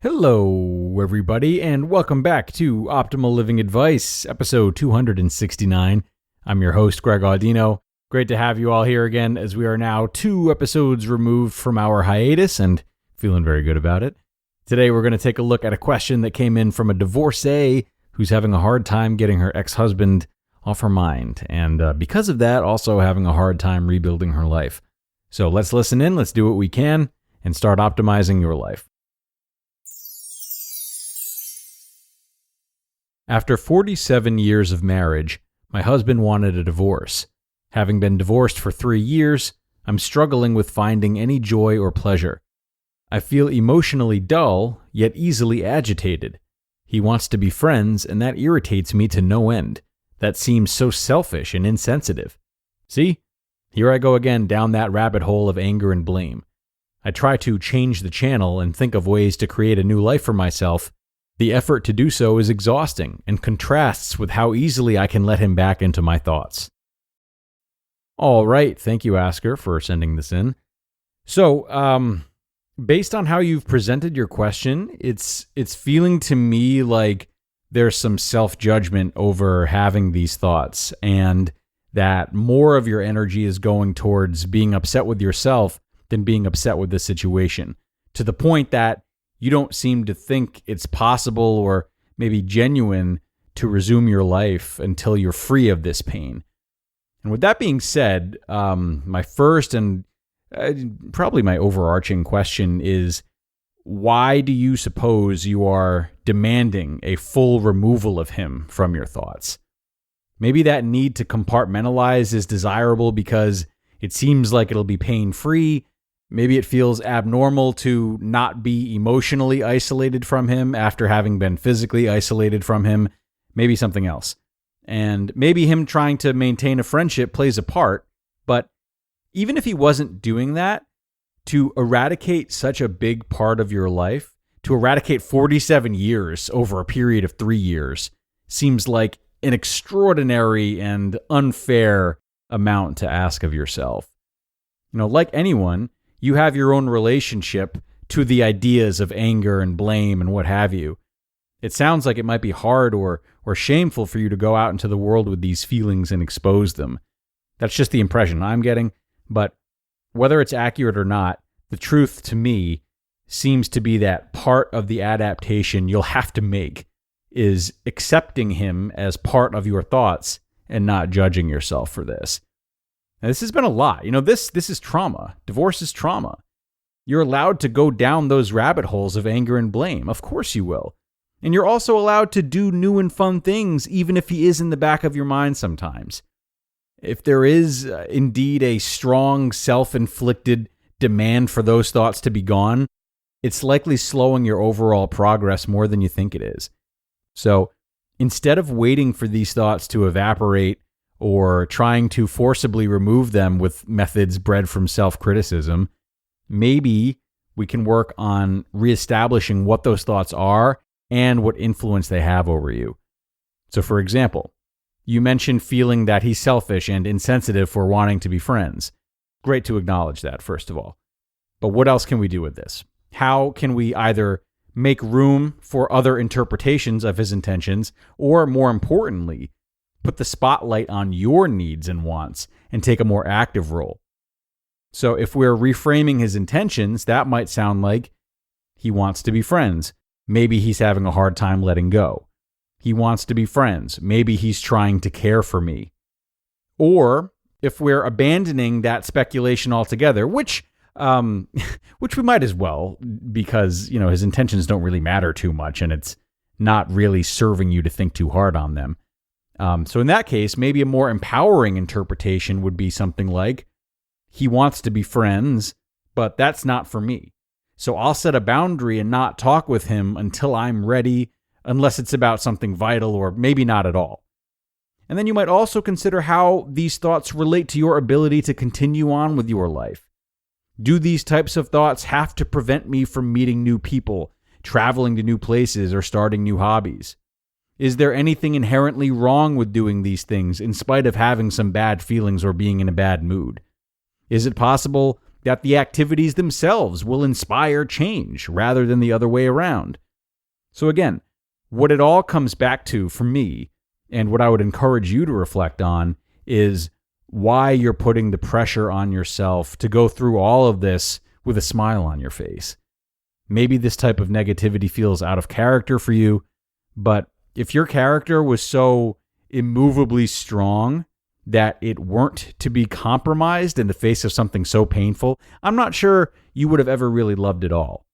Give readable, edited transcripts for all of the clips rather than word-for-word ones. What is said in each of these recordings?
Hello, everybody, and welcome back to Optimal Living Advice, episode 269. I'm your host, Greg Audino. Great to have you all here again, as we are now 2 episodes removed from our hiatus and feeling very good about it. Today, we're going to take a look at a question that came in from a divorcee who's having a hard time getting her ex-husband off her mind, and because of that, also having a hard time rebuilding her life. So let's listen in, let's do what we can, and start optimizing your life. After 47 years of marriage, my husband wanted a divorce. Having been divorced for 3 years, I'm struggling with finding any joy or pleasure. I feel emotionally dull, yet easily agitated. He wants to be friends, and that irritates me to no end. That seems so selfish and insensitive. See? Here I go again down that rabbit hole of anger and blame. I try to change the channel and think of ways to create a new life for myself. The effort to do so is exhausting and contrasts with how easily I can let him back into my thoughts. All right, thank you, Asker, for sending this in. So, based on how you've presented your question, it's feeling to me like there's some self-judgment over having these thoughts, and that more of your energy is going towards being upset with yourself than being upset with the situation, to the point that you don't seem to think it's possible or maybe genuine to resume your life until you're free of this pain. And with that being said, my first and probably my overarching question is, why do you suppose you are demanding a full removal of him from your thoughts? Maybe that need to compartmentalize is desirable because it seems like it'll be pain-free. Maybe it feels abnormal to not be emotionally isolated from him after having been physically isolated from him. Maybe something else. And maybe him trying to maintain a friendship plays a part, but even if he wasn't doing that, to eradicate such a big part of your life, to eradicate 47 years over a period of 3 years, seems like an extraordinary and unfair amount to ask of yourself. Like anyone, you have your own relationship to the ideas of anger and blame and what have you. It sounds like it might be hard or shameful for you to go out into the world with these feelings and expose them. That's just the impression I'm getting, but whether it's accurate or not, the truth to me seems to be that part of the adaptation you'll have to make is accepting him as part of your thoughts and not judging yourself for this. Now, this has been a lot. This is trauma. Divorce is trauma. You're allowed to go down those rabbit holes of anger and blame. Of course you will. And you're also allowed to do new and fun things, even if he is in the back of your mind sometimes. If there is indeed a strong self-inflicted demand for those thoughts to be gone, it's likely slowing your overall progress more than you think it is. So instead of waiting for these thoughts to evaporate or trying to forcibly remove them with methods bred from self-criticism, maybe we can work on reestablishing what those thoughts are and what influence they have over you. So, for example, you mentioned feeling that he's selfish and insensitive for wanting to be friends. Great to acknowledge that, first of all. But what else can we do with this? How can we either make room for other interpretations of his intentions, or more importantly, put the spotlight on your needs and wants and take a more active role? So if we're reframing his intentions, that might sound like he wants to be friends. Maybe he's having a hard time letting go. He wants to be friends. Maybe he's trying to care for me. Or if we're abandoning that speculation altogether, which we might as well, because his intentions don't really matter too much and it's not really serving you to think too hard on them. So in that case, maybe a more empowering interpretation would be something like, he wants to be friends, but that's not for me. So I'll set a boundary and not talk with him until I'm ready, unless it's about something vital or maybe not at all. And then you might also consider how these thoughts relate to your ability to continue on with your life. Do these types of thoughts have to prevent me from meeting new people, traveling to new places, or starting new hobbies? Is there anything inherently wrong with doing these things in spite of having some bad feelings or being in a bad mood? Is it possible that the activities themselves will inspire change rather than the other way around. So again, what it all comes back to for me, and what I would encourage you to reflect on, is why you're putting the pressure on yourself to go through all of this with a smile on your face. Maybe this type of negativity feels out of character for you, but if your character was so immovably strong that it weren't to be compromised in the face of something so painful, I'm not sure you would have ever really loved it all.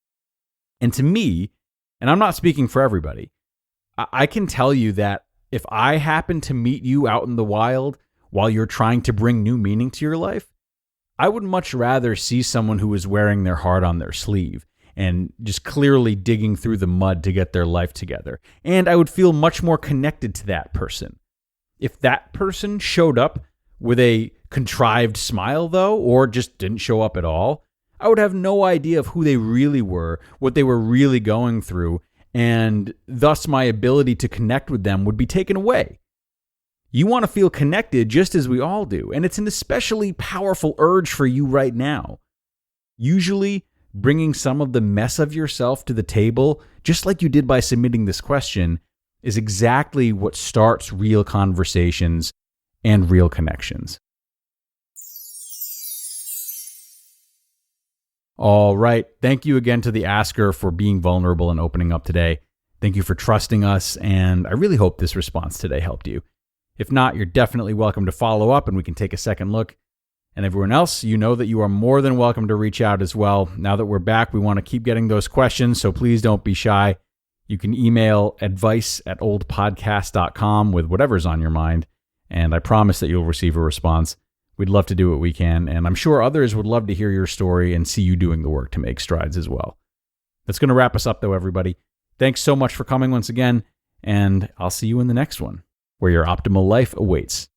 And to me, and I'm not speaking for everybody, I can tell you that if I happen to meet you out in the wild while you're trying to bring new meaning to your life, I would much rather see someone who is wearing their heart on their sleeve and just clearly digging through the mud to get their life together. And I would feel much more connected to that person. If that person showed up with a contrived smile, though, or just didn't show up at all, I would have no idea of who they really were, what they were really going through, and thus my ability to connect with them would be taken away. You want to feel connected just as we all do, and it's an especially powerful urge for you right now. Usually, bringing some of the mess of yourself to the table, just like you did by submitting this question, is exactly what starts real conversations and real connections. All right. Thank you again to the asker for being vulnerable and opening up today. Thank you for trusting us, and I really hope this response today helped you. If not, you're definitely welcome to follow up and we can take a second look. And everyone else, you know that you are more than welcome to reach out as well. Now that we're back, we want to keep getting those questions, so please don't be shy. You can email advice@oldpodcast.com with whatever's on your mind, and I promise that you'll receive a response. We'd love to do what we can, and I'm sure others would love to hear your story and see you doing the work to make strides as well. That's going to wrap us up, though, everybody. Thanks so much for coming once again, and I'll see you in the next one, where your optimal life awaits.